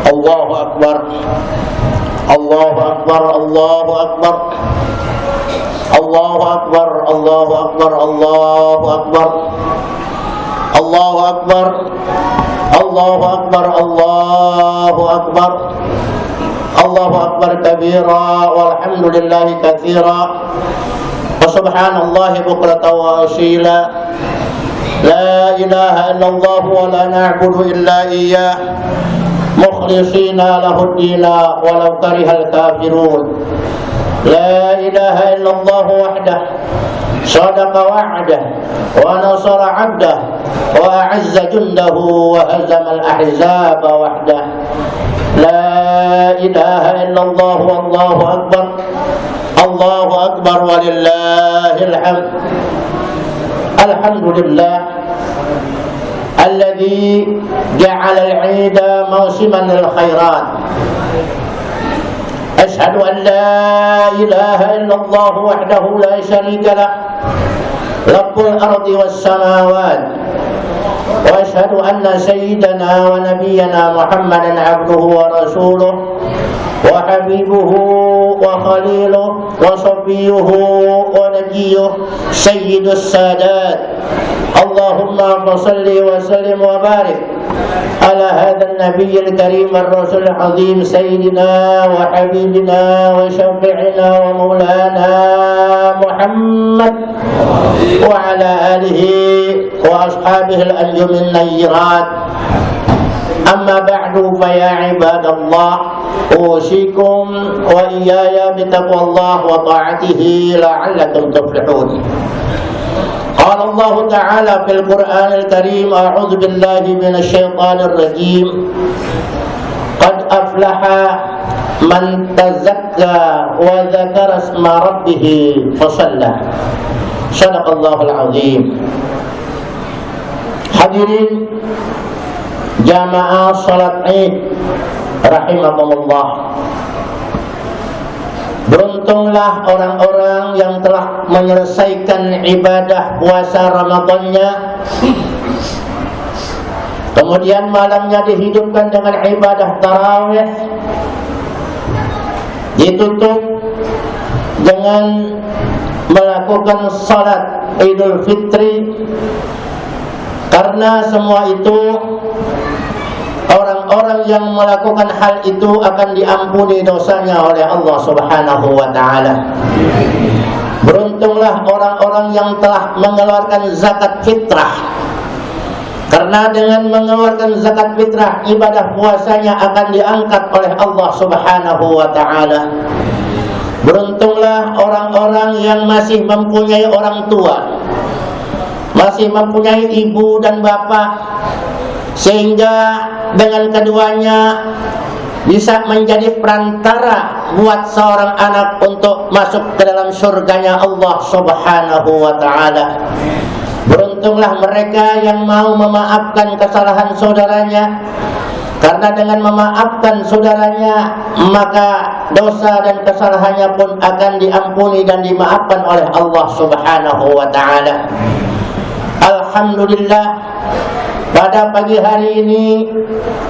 Allahu Akbar. Allahu Akbar. Allahu Akbar. Allahu Akbar. Allahu Akbar. Allahu Akbar. Allahu Akbar. Allahu Akbar. Allahu Akbar. Allahu Akbar kabira walhamdulillahi katsira wa subhanallahi bukratan wa asila. La ilaha illallah wa la na'budu illa iyyah mukhlishina lahu ad-dina walau karihal kafirun. La ilaha illallah wahdah sadaqa wa'dah wa nasara 'abdah wa a'azza jundahu wa hazama al-ahzaba wahdah. La ilaha illallah wallahu akbar. Allahu akbar walillahil hamd. Alhamdulillah alladzi ja'ala al-'ida mawsiman lil khairat. Ashhadu an la ilaha illallah wahdahu la syarika lah, rabbul ardi was samawat. Wa ashhadu anna sayyidana wa nabiyyana Muhammadan 'abduhu wa rasuluhu wa habibuhu wa khaliluhu wa safiyyuhu wa nabiyyuhu sayyidus sadat. Allahumma salli wa sallim wa barik ala hadzal nabiyil karim ar-rasul azim sayyidina wa habibina wa syafi'ina wa maulana Muhammad wa ala alihi wa ashabihi al-anjumin nayyirat. Amma ba'du fa ya ibadallah usikum wa iyaya bitaqwallah wa ta'atihi la'allakum tuflihun. Qala Allah Ta'ala fil Qur'anil Karim a'udzu billahi minasy syaithanir rajim. Qad aflaha man tazakka wa dzakara isma rabbih fa shalla. Shadaqallahul azim. Hadirin jamaah salat Id rahimakumullah. Beruntunglah orang-orang yang telah menyelesaikan ibadah puasa Ramadannya, kemudian malamnya dihidupkan dengan ibadah tarawih, ditutup dengan melakukan salat Idul Fitri. Karena semua itu, orang-orang yang melakukan hal itu akan diampuni dosanya oleh Allah Subhanahu wa ta'ala. Beruntunglah orang-orang yang telah mengeluarkan zakat fitrah, karena dengan mengeluarkan zakat fitrah, ibadah puasanya akan diangkat oleh Allah Subhanahu wa ta'ala. Beruntunglah orang-orang yang masih mempunyai orang tua, masih mempunyai ibu dan bapak, sehingga dengan keduanya bisa menjadi perantara buat seorang anak untuk masuk ke dalam surganya Allah Subhanahu wa ta'ala. Beruntunglah mereka yang mau memaafkan kesalahan saudaranya, karena dengan memaafkan saudaranya maka dosa dan kesalahannya pun akan diampuni dan dimaafkan oleh Allah Subhanahu wa ta'ala. Alhamdulillah, pada pagi hari ini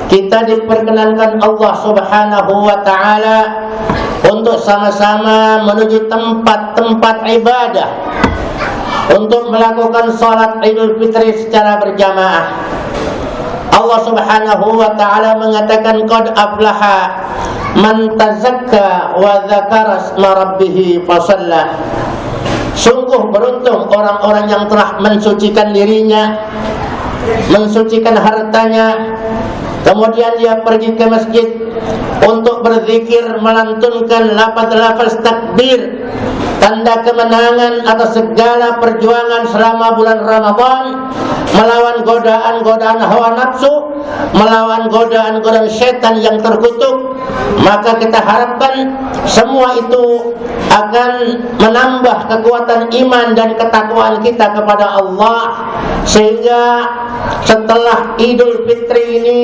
kita diperkenankan Allah Subhanahu wa ta'ala untuk sama-sama menuju tempat-tempat ibadah untuk melakukan salat Idul Fitri secara berjamaah. Allah Subhanahu wa ta'ala mengatakan qad aflaha man tazakka wa dzakara isma rabbih fa shalla. Sungguh beruntung orang-orang yang telah mensucikan dirinya, mensucikan hartanya, kemudian dia pergi ke masjid untuk berzikir, melantunkan lafaz-lafaz takbir, tanda kemenangan atas segala perjuangan selama bulan Ramadan, melawan godaan-godaan hawa nafsu, melawan godaan-godaan setan yang terkutuk. Maka kita harapkan semua itu akan menambah kekuatan iman dan ketakwaan kita kepada Allah, sehingga setelah Idul Fitri ini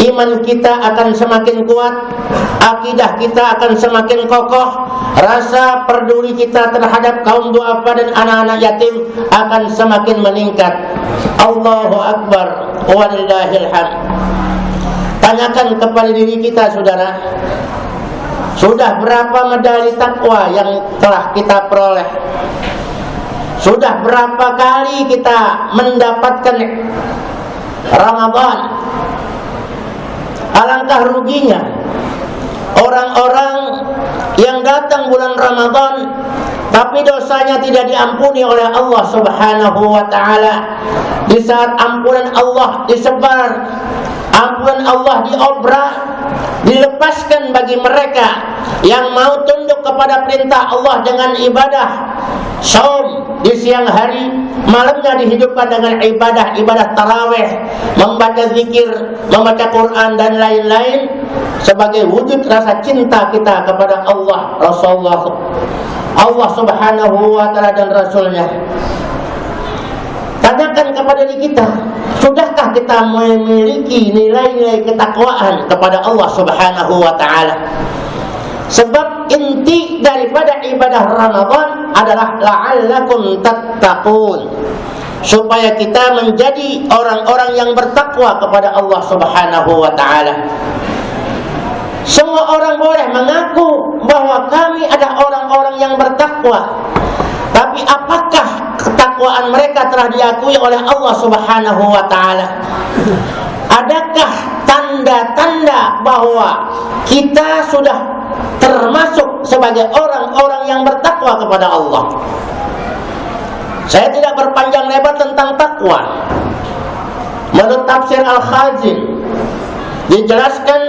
iman kita akan semakin kuat, akidah kita akan semakin kokoh, rasa peduli kita terhadap kaum duafa dan anak-anak yatim akan semakin meningkat. Allahu Akbar walillahil hamd. Tanyakan kepada diri kita, saudara, sudah berapa medali takwa yang telah kita peroleh? Sudah berapa kali kita mendapatkan Ramadan? Alangkah ruginya orang-orang yang datang bulan Ramadan tapi dosanya tidak diampuni oleh Allah Subhanahu wa taala. Di saat ampunan Allah disebar, ampunan Allah diobrak, dilepaskan bagi mereka yang mau tunduk kepada perintah Allah dengan ibadah saum di siang hari, malamnya dihidupkan dengan ibadah tarawih, membaca zikir, membaca Quran dan lain-lain sebagai wujud rasa cinta kita kepada Allah, Rasulullah, Allah Subhanahu wa taala dan Rasulnya. Tanyakan kepada diri kita, sudahkah kita memiliki nilai-nilai ketakwaan kepada Allah Subhanahu wa taala? Sebab inti daripada ibadah Ramadan adalah la'allakum tattaqun, supaya kita menjadi orang-orang yang bertakwa kepada Allah Subhanahu wa taala. Semua orang boleh mengaku bahwa kami adalah orang-orang yang bertakwa, tapi apakah ketakwaan mereka telah diakui oleh Allah Subhanahu wa taala? Adakah tanda-tanda bahwa kita sudah termasuk sebagai orang-orang yang bertakwa kepada Allah? Saya tidak berpanjang lebar tentang takwa. Menurut tafsir Al-Khazin dijelaskan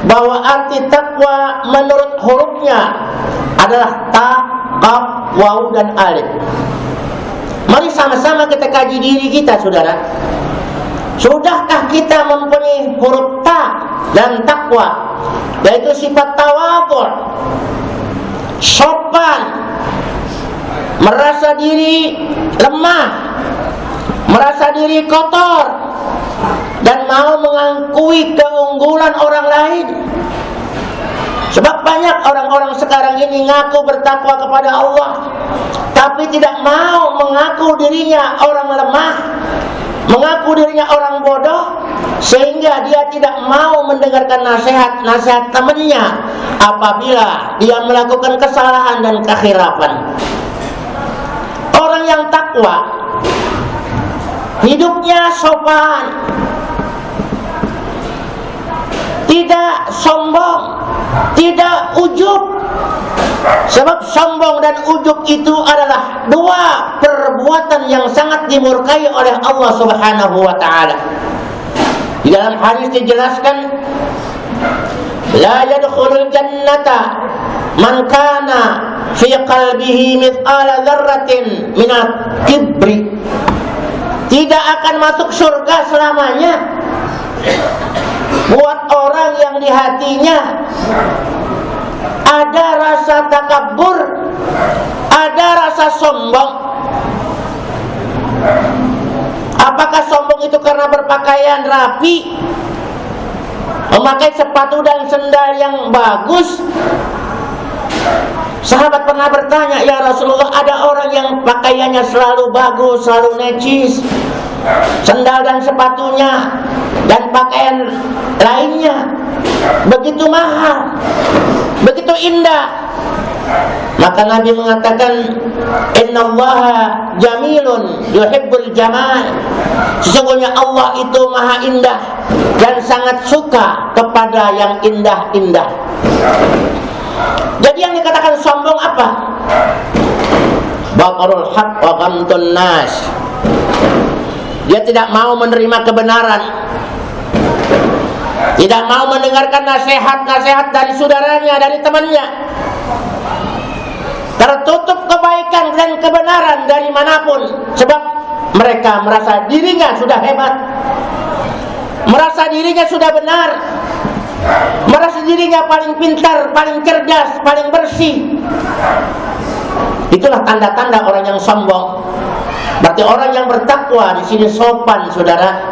bahwa arti takwa menurut hurufnya adalah ta, qaf, waw dan alif. Mari sama-sama kita kaji diri kita, saudara. Sudahkah kita mempunyai huruf ta dan takwa, yaitu sifat tawadhu, sopan, merasa diri lemah, merasa diri kotor, dan mau mengakui keunggulan orang lain? Sebab banyak orang-orang sekarang ini ngaku bertakwa kepada Allah, tapi tidak mau mengaku dirinya orang lemah, mengaku dirinya orang bodoh, sehingga dia tidak mau mendengarkan nasihat-nasihat temannya apabila dia melakukan kesalahan dan kekhilafan. Orang yang takwa hidupnya sopan, tidak sombong, tidak ujub. Sebab sombong dan ujub itu adalah dua perbuatan yang sangat dimurkai oleh Allah Subhanahu wa taala. Di dalam hadis dijelaskan, la yadkhulul jannata man kana fi qalbihi mithqala dzarratin minal kibri. Tidak akan masuk surga selamanya buat orang yang di hatinya ada rasa takabur, ada rasa sombong. Apakah sombong itu karena berpakaian rapi, memakai sepatu dan sendal yang bagus? Sahabat pernah bertanya, ya Rasulullah, ada orang yang pakaiannya selalu bagus, selalu necis, sendal dan sepatunya dan pakaian lainnya begitu mahal, begitu indah. Maka Nabi mengatakan, innallaha jamilun yuhibbul jamal. Sesungguhnya Allah itu maha indah dan sangat suka kepada yang indah-indah. Jadi yang dikatakan sombong apa? Batarul haq wa ghamtun nas. Dia tidak mau menerima kebenaran, tidak mau mendengarkan nasihat-nasihat dari saudaranya, dari temannya. Tertutup kebaikan dan kebenaran dari manapun, sebab mereka merasa dirinya sudah hebat, merasa dirinya sudah benar, merasa dirinya paling pintar, paling cerdas, paling bersih. Itulah tanda-tanda orang yang sombong. Berarti orang yang bertakwa di sini sopan, saudara.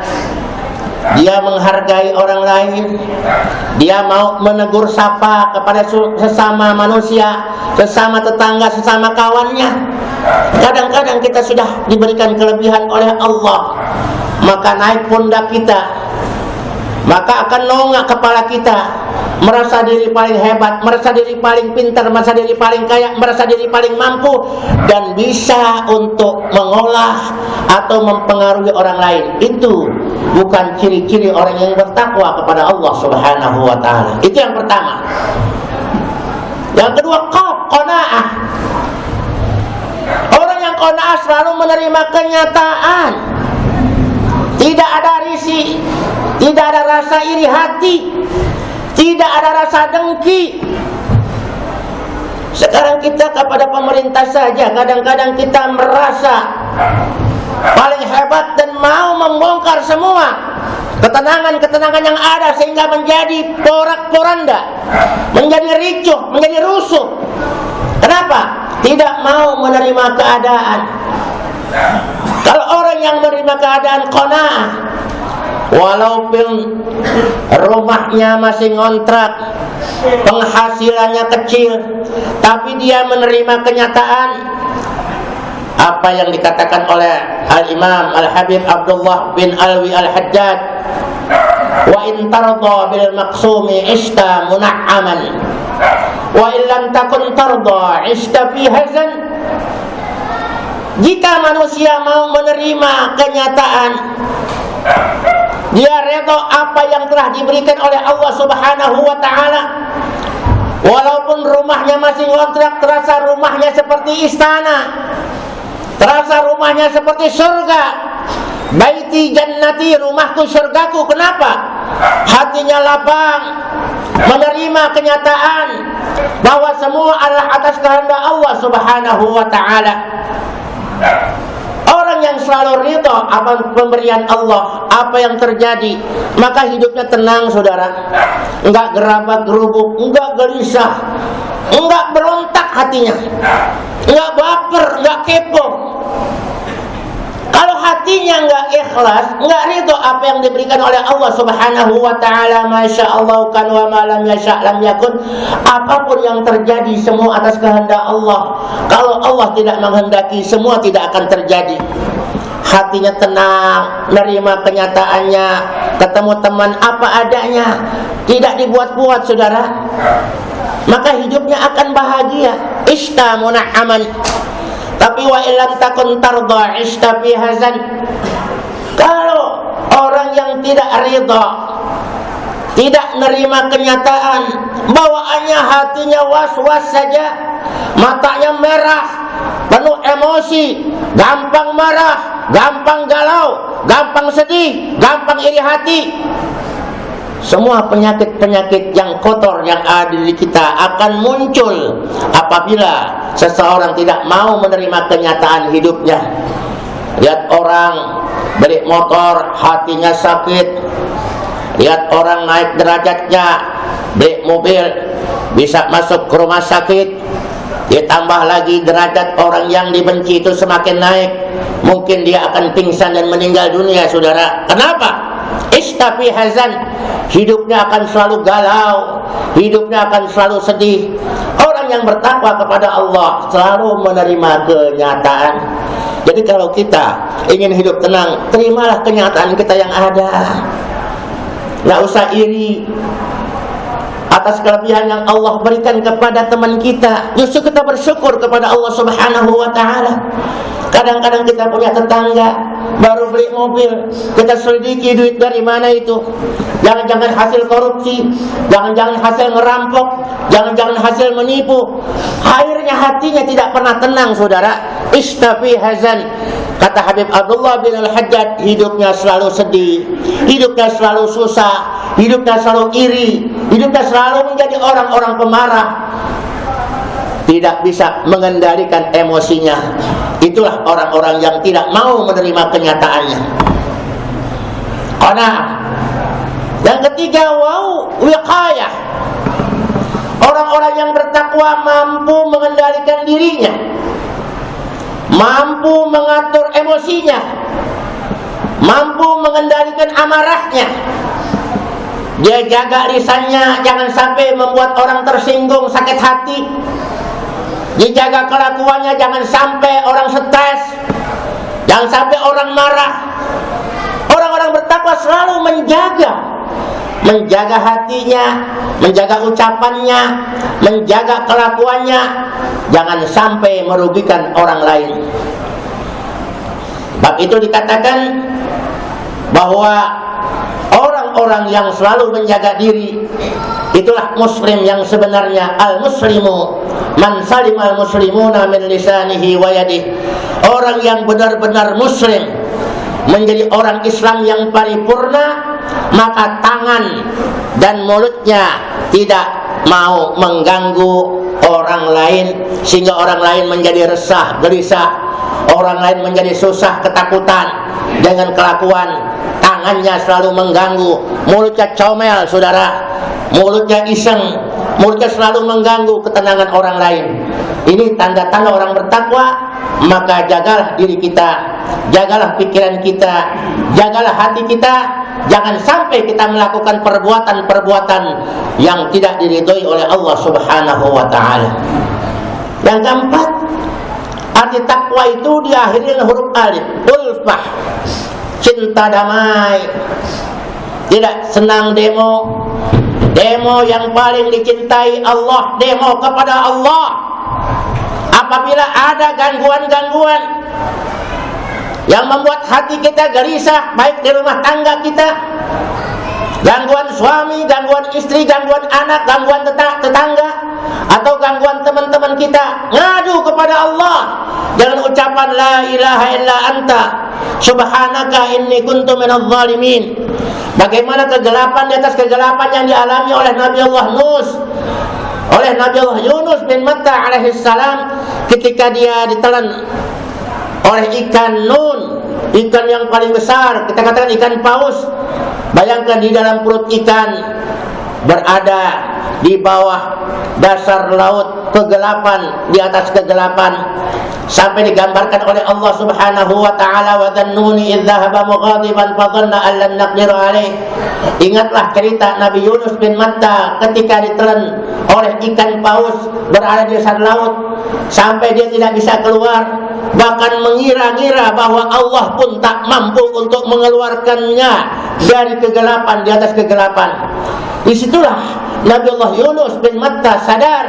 Dia menghargai orang lain, dia mau menegur sapa kepada sesama manusia, sesama tetangga, sesama kawannya. Kadang-kadang kita sudah diberikan kelebihan oleh Allah, maka naik pundak kita maka akan nongak kepala kita, merasa diri paling hebat, merasa diri paling pintar, merasa diri paling kaya, merasa diri paling mampu, dan bisa untuk mengolah atau mempengaruhi orang lain. Itu bukan ciri-ciri orang yang bertakwa kepada Allah Subhanahu wa ta'ala. Itu yang pertama. Yang kedua, qanaah. Orang yang qanaah selalu menerima kenyataan, tidak ada risih, tidak ada rasa iri hati, tidak ada rasa dengki. Sekarang kita kepada pemerintah saja kadang-kadang kita merasa paling hebat dan mau membongkar semua ketenangan-ketenangan yang ada sehingga menjadi porak-poranda, menjadi ricuh, menjadi rusuh. Kenapa? Tidak mau menerima keadaan. Kalau orang yang menerima keadaan qanaah, walaupun rumahnya masih ngontrak, penghasilannya kecil, tapi dia menerima kenyataan apa yang dikatakan oleh Al-Imam Al-Habib Abdullah bin Alwi Al-Haddad, wa in tarda bil maqsumi ishta muna'aman wa in lam takun tarda ishta fi hazan. Jika manusia mau menerima kenyataan, dia redha apa yang telah diberikan oleh Allah Subhanahu wa ta'ala, walaupun rumahnya masih ngontrak, terasa rumahnya seperti istana, terasa rumahnya seperti surga. Baiti jannati, rumahku surgaku. Kenapa? Hatinya lapang, menerima kenyataan bahwa semua adalah atas kehendak Allah Subhanahu wa ta'ala. Orang yang selalu ridha akan pemberian Allah, apa yang terjadi, maka hidupnya tenang, saudara. Enggak gerabak-gerubuk, enggak gelisah, enggak berontak hatinya, enggak baper, enggak kepo. Kalau hatinya enggak ikhlas, enggak ridha apa yang diberikan oleh Allah Subhanahu wa ta'ala, masya Allah kan wa ma lam yasha' lam yakun. Apapun yang terjadi semua atas kehendak Allah. Kalau Allah tidak menghendaki, semua tidak akan terjadi. Hatinya tenang, menerima kenyataannya, ketemu teman apa adanya, tidak dibuat-buat, saudara. Maka hidupnya akan bahagia. Ishta muna'aman. Tapi wa illam takun tarda ishta fi hazan. Kalau orang yang tidak ridha, tidak menerima kenyataan, bawaannya hatinya was-was saja, matanya merah, penuh emosi, gampang marah, gampang galau, gampang sedih, gampang iri hati. Semua penyakit-penyakit yang kotor yang ada di kita akan muncul apabila seseorang tidak mau menerima kenyataan hidupnya. Lihat orang beli motor, hatinya sakit. Lihat orang naik derajatnya, beli mobil, bisa masuk ke rumah sakit. Ditambah lagi derajat orang yang dibenci itu semakin naik, mungkin dia akan pingsan dan meninggal dunia, saudara. Kenapa? Istafi hazan. Hidupnya akan selalu galau, hidupnya akan selalu sedih. Orang yang bertakwa kepada Allah selalu menerima kenyataan. Jadi kalau kita ingin hidup tenang, terimalah kenyataan kita yang ada. Nggak usah iri atas kelebihan yang Allah berikan kepada teman kita. Justru kita bersyukur kepada Allah Subhanahu wa ta'ala. Kadang-kadang kita punya tetangga baru beli mobil, kita selidiki duit dari mana itu. Jangan-jangan hasil korupsi, jangan-jangan hasil ngerampok, jangan-jangan hasil menipu. Akhirnya hatinya tidak pernah tenang, saudara. Istafi hazan. Kata Habib Abdullah bin Al-Haddad, hidupnya selalu sedih, hidupnya selalu susah, hidupnya selalu iri, hidupnya selalu menjadi orang-orang pemarah, tidak bisa mengendalikan emosinya. Itulah orang-orang yang tidak mau menerima kenyataannya. Qanaah. Yang ketiga, wiqayah. Orang-orang yang bertakwa mampu mengendalikan dirinya, mampu mengatur emosinya, mampu mengendalikan amarahnya. Dia jaga lisannya jangan sampai membuat orang tersinggung, sakit hati. Dijaga kelakuannya jangan sampai orang stres, jangan sampai orang marah. Orang-orang bertakwa selalu menjaga menjaga hatinya, menjaga ucapannya, menjaga kelakuannya, jangan sampai merugikan orang lain. Bab itu dikatakan bahwa orang-orang yang selalu menjaga diri, itulah muslim yang sebenarnya. Al-muslimu man salimal muslimuna min lisanihi wa yadihi. Orang yang benar-benar muslim, menjadi orang Islam yang paripurna, maka tangan dan mulutnya tidak mau mengganggu orang lain, sehingga orang lain menjadi resah, gelisah, orang lain menjadi susah, ketakutan dengan kelakuan. Tangannya selalu mengganggu, mulutnya comel, saudara, mulutnya iseng, mulutnya selalu mengganggu ketenangan orang lain. Ini tanda-tanda orang bertakwa. Maka jagalah diri kita, jagalah pikiran kita, jagalah hati kita. Jangan sampai kita melakukan perbuatan-perbuatan yang tidak diridhoi oleh Allah Subhanahu wa ta'ala. Yang keempat, arti takwa itu diakhiri dengan huruf alif, ulfah, cinta damai. Tidak senang demo. Demo yang paling dicintai Allah, demo kepada Allah. Apabila ada gangguan-gangguan yang membuat hati kita gelisah, baik di rumah tangga kita, gangguan suami, gangguan istri, gangguan anak, gangguan tetangga, atau gangguan teman-teman kita, ngadu kepada Allah dengan ucapan la ilaha illa anta subhanaka inni kuntu minadh dhalimin. Bagaimana kegelapan di atas kegelapan yang dialami oleh Nabi Allah Yunus bin Matta alaihi salam ketika dia ditelan oleh ikan nun, ikan yang paling besar, kita katakan ikan paus. Bayangkan di dalam perut ikan berada di bawah dasar laut, kegelapan di atas kegelapan, sampai digambarkan oleh Allah Subhanahu wa ta'ala, wa dhannuni idh dhahaba mughadiban fa dhanna an lan naqdir alaih. Ingatlah cerita Nabi Yunus bin Matta ketika ditelan oleh ikan paus berada di dasar laut, sampai dia tidak bisa keluar, bahkan mengira-ngira bahwa Allah pun tak mampu untuk mengeluarkannya dari kegelapan, di atas kegelapan. Disitulah Nabi Allah Yunus bin Matta sadar,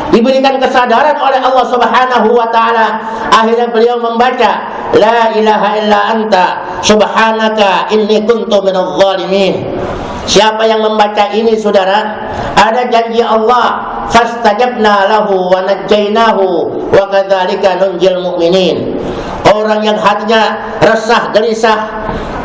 diberikan kesadaran oleh Allah Subhanahu wa ta'ala. Akhirnya beliau membaca la ilaha illa anta subhanaka inni kuntu minadh dhalimin. Siapa yang membaca ini, saudara, ada janji Allah, fastajabna lahu wa najjaynahu wa kadzalika nunjil mu'minin. Orang yang hatinya resah, gelisah,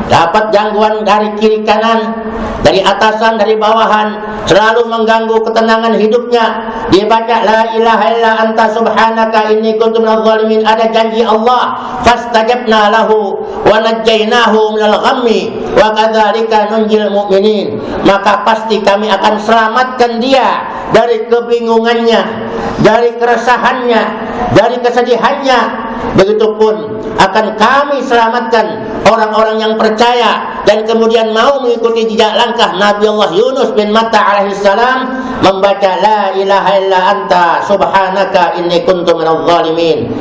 dapat gangguan dari kiri kanan, dari atasan, dari bawahan, selalu mengganggu ketenangan hidupnya, dia baca la ilaha illa anta subhanaka inni kuntu minadh dhalimin. Ada janji Allah, fastajabna lahu wa najjaynahu minal ghammi wa kadzalika nunjil mu'minin. Maka pasti kami akan selamatkan dia dari kebingungannya, dari keresahannya, dari kesedihannya. Begitupun akan kami selamatkan orang-orang yang percaya dan kemudian mau mengikuti jejak langkah Nabi Allah Yunus bin Matta alaihi salam, membaca la ilaha illa anta subhanaka inni kuntu minadh dhalimin.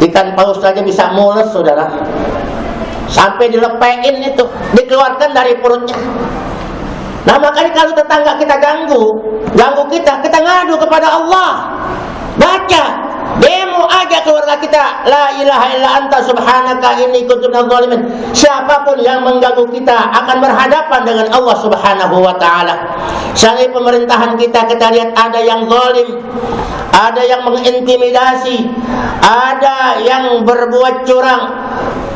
Ikan paus saja bisa mules, saudara, sampai dilepein itu, dikeluarkan dari perutnya. Nah, makanya kalau tetangga kita ganggu kita ngadu kepada Allah. Baca, demo aja keluarga kita, la ilaha illa anta subhanaka inni kuntu minadh dhalimin. Siapapun yang mengganggu kita akan berhadapan dengan Allah Subhanahu wa ta'ala. Seandainya pemerintahan kita lihat ada yang zalim, ada yang mengintimidasi, ada yang berbuat curang,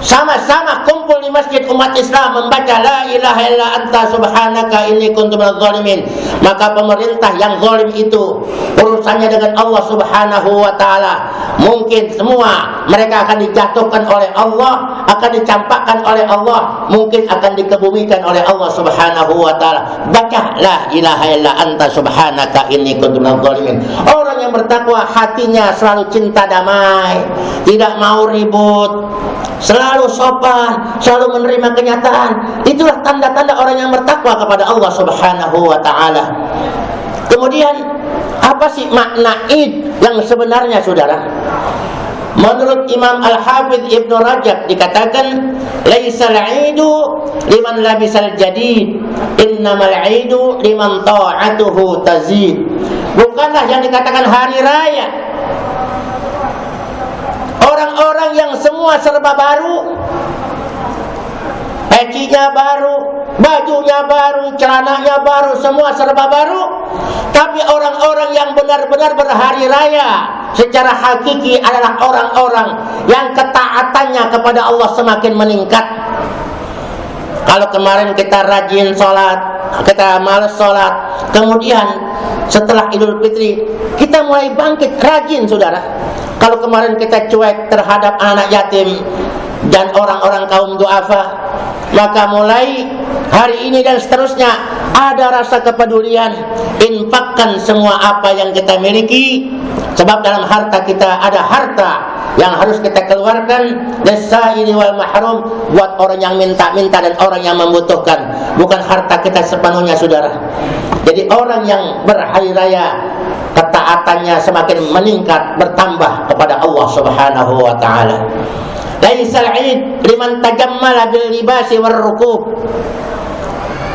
sama-sama kumpul di masjid umat Islam membaca la ilaha illa anta subhanaka inni kuntu minadh dhalimin, maka pemerintah yang zalim itu urusannya dengan Allah Subhanahu wa ta'ala. Mungkin semua mereka akan dijatuhkan oleh Allah, akan dicampakkan oleh Allah, mungkin akan dikebumikan oleh Allah Subhanahu wa ta'ala. Baca la ilaha illa anta subhanaka inni kuntu minadh dhalimin. Orang yang bertakwa hatinya selalu cinta damai, tidak mau ribut, selalu sopan, selalu menerima kenyataan. Itulah tanda-tanda orang yang bertakwa kepada Allah Subhanahu wa ta'ala. Kemudian apa sih makna id yang sebenarnya, saudara? Menurut Imam Al-Hafidh Ibnu Rajab dikatakan, laisal 'idu liman labisal jadid, innamal 'idu liman ta'atuhu tazid. Bukanlah yang dikatakan hari raya orang-orang yang semua serba baru, pecinya baru, bajunya baru, celananya baru, semua serba baru. Tapi orang-orang yang benar-benar berhari raya secara hakiki adalah orang-orang yang ketaatannya kepada Allah semakin meningkat. Kalau kemarin kita rajin sholat, kita malas sholat, kemudian setelah Idul Fitri kita mulai bangkit rajin, saudara. Kalau kemarin kita cuek terhadap anak yatim dan orang-orang kaum duafa, maka mulai hari ini dan seterusnya ada rasa kepedulian, infakkan semua apa yang kita miliki. Sebab dalam harta kita ada harta yang harus kita keluarkan, lisaili wal mahrum, buat orang yang minta-minta dan orang yang membutuhkan. Bukan harta kita sepenuhnya, saudara. Jadi orang yang berhari raya ketaatannya semakin meningkat, bertambah kepada Allah Subhanahu wa taala. Laisal 'id liman tajammala bil libasi war rukub,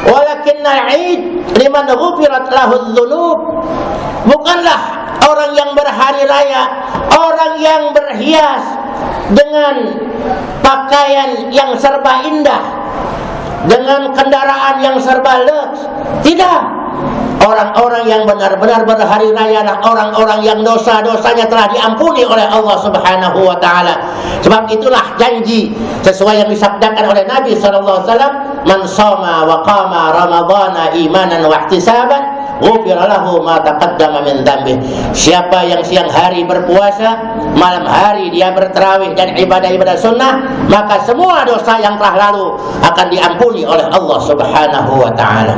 walakinnal 'id liman ghufirat lahu dzunub. Bukanlah orang yang berhari raya orang yang berhias dengan pakaian yang serba indah, dengan kendaraan yang serba lux. Tidak. Orang-orang yang benar-benar berhari raya adalah orang-orang yang dosa-dosanya telah diampuni oleh Allah Subhanahu wa taala. Sebab itulah janji sesuai yang disabdakan oleh Nabi sallallahu alaihi wasallam, "Man shoma wa qama ramadhana imanan wa ihtisaban, ghufira lahu ma taqaddama min dzambi." Siapa yang siang hari berpuasa, malam hari dia bertarawih dan ibadah-ibadah sunnah, maka semua dosa yang telah lalu akan diampuni oleh Allah Subhanahu wa taala.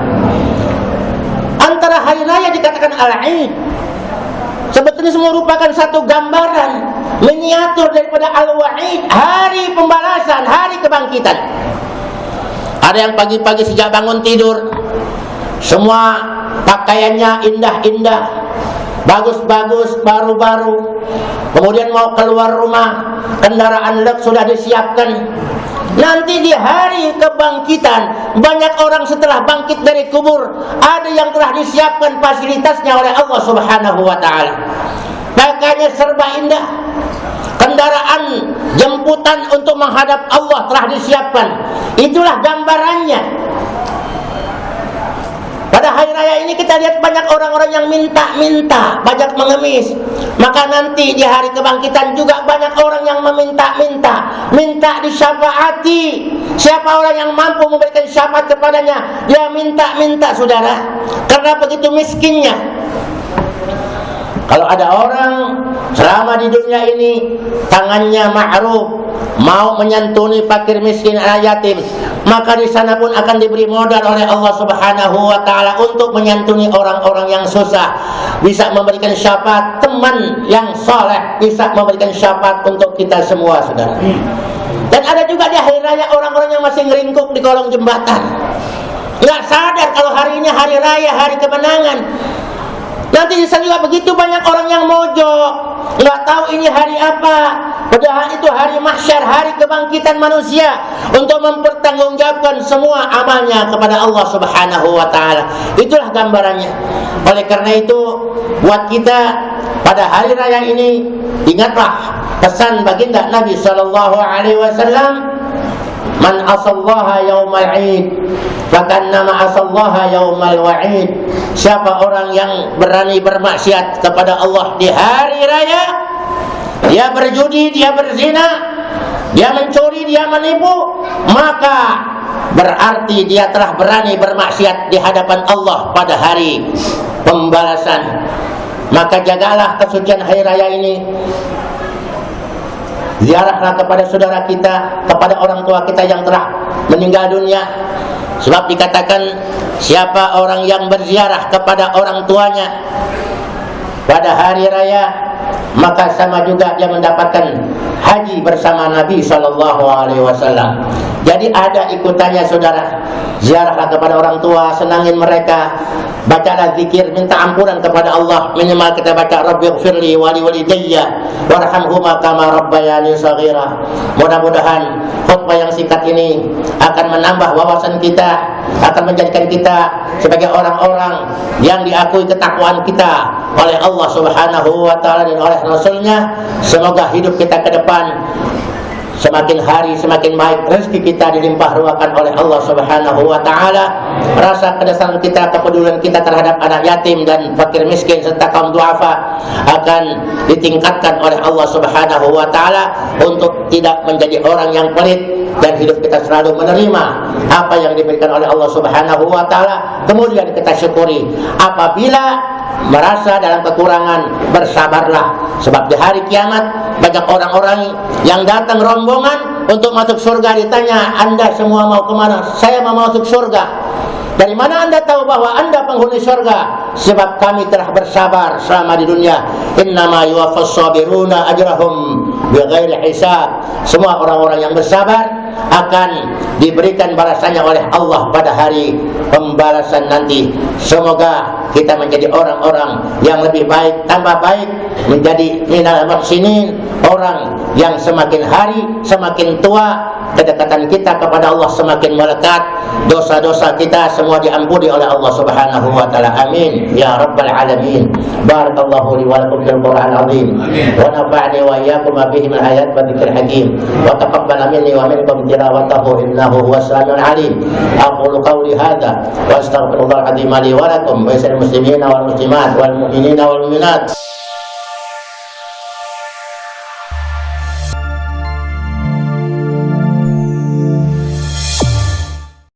Antara hari raya dikatakan al-'id, sebetulnya semua merupakan satu gambaran miniatur daripada al-wa'id, hari pembalasan, hari kebangkitan. Ada yang pagi-pagi sejak bangun tidur, semua pakaiannya indah-indah, bagus-bagus, baru-baru. Kemudian mau keluar rumah, kendaraan lux sudah disiapkan. Nanti di hari kebangkitan, banyak orang setelah bangkit dari kubur, ada yang telah disiapkan fasilitasnya oleh Allah Subhanahu wa taala. Pakaiannya serba indah, kendaraan jemputan untuk menghadap Allah telah disiapkan. Itulah gambarannya. Pada hari raya ini kita lihat banyak orang-orang yang minta-minta, banyak mengemis. Maka nanti di hari kebangkitan juga banyak orang yang meminta-minta, minta disyafaati. Siapa orang yang mampu memberikan syafaat kepadanya, dia minta-minta, saudara, karena begitu miskinnya. Kalau ada orang selama di dunia ini tangannya ma'ruf, mau menyantuni fakir miskin anak yatim, maka di sana pun akan diberi modal oleh Allah Subhanahu wa taala untuk menyantuni orang-orang yang susah, bisa memberikan syafaat, teman yang soleh bisa memberikan syafaat untuk kita semua, saudara. Dan ada juga di hari raya orang-orang yang masih ngeringkuk di kolong jembatan, nggak sadar kalau hari ini hari raya, hari kemenangan. Nanti di sana juga begitu banyak orang yang mojok, nggak tahu ini hari apa. Padahal itu hari mahsyar, hari kebangkitan manusia untuk mempertanggungjawabkan semua amalnya kepada Allah Subhanahu wa taala. Itulah gambarannya. Oleh karena itu, buat kita pada hari raya ini, ingatlah pesan baginda Nabi sallallahu alaihi wasallam, "Man asallaha yaumal 'id, fakannama asallaha yaumal wa'id." Siapa orang yang berani bermaksiat kepada Allah di hari raya, dia berjudi, dia berzina, dia mencuri, dia menipu, maka berarti dia telah berani bermaksiat di hadapan Allah pada hari pembalasan. Maka jagalah kesucian hari raya ini. Ziarahlah kepada saudara kita, kepada orang tua kita yang telah meninggal dunia. Sebab dikatakan, siapa orang yang berziarah kepada orang tuanya pada hari raya, maka sama juga dia mendapatkan haji bersama Nabi SAW. Jadi ada ikutannya saudara. Ziarahlah kepada orang tua, senangin mereka, bacalah zikir, minta ampunan kepada Allah. Minimal kita baca Rabbighfirli wa liwalidayya warhamhuma kama rabbayani shaghira. Mudah-mudahan khutbah yang singkat ini akan menambah wawasan kita, akan menjadikan kita sebagai orang-orang yang diakui ketakwaan kita oleh Allah Subhanahu wa taala dan oleh Rasulnya. Semoga hidup kita ke depan semakin hari semakin baik, rezeki kita dilimpah ruahkan oleh Allah Subhanahu wa taala. Rasa kedasaran kita, kepedulian kita terhadap anak yatim dan fakir miskin serta kaum duafa akan ditingkatkan oleh Allah Subhanahu wa taala untuk tidak menjadi orang yang pelit, dan hidup kita selalu menerima apa yang diberikan oleh Allah Subhanahu wa taala. Kemudian kita syukuri. Apabila merasa dalam kekurangan, bersabarlah, sebab di hari kiamat banyak orang-orang yang datang rombongan untuk masuk surga. Ditanya, Anda semua mau kemana? Saya mau masuk surga. Dari mana Anda tahu bahwa Anda penghuni surga? Sebab kami telah bersabar selama di dunia. Innama yuwaffas sabiruna ajrahum bighairi hisab. Semua orang-orang yang bersabar akan diberikan balasannya oleh Allah pada hari pembalasan nanti. Semoga kita menjadi orang-orang yang lebih baik, tambah baik, menjadi minal muhsinin, orang yang semakin hari semakin tua, kedekatan kita kepada Allah semakin melekat, dosa-dosa kita semua diampuni oleh Allah Subhanahu wa taala. Amin ya rabbal alamin. Barakallahu li wa lakum fil Qur'an azim. Wa nafa'ani wa iyyakum bihi min ayat wa dzikril hakim. Wa taqabbal minni wa minkum tilawatahu innahu huwas samiul alim. Aqulu qawli hadza wa astaghfirullahal azim li wa lakum wa lisal muslimina wal muslimat wal mu'minina wal mu'minat.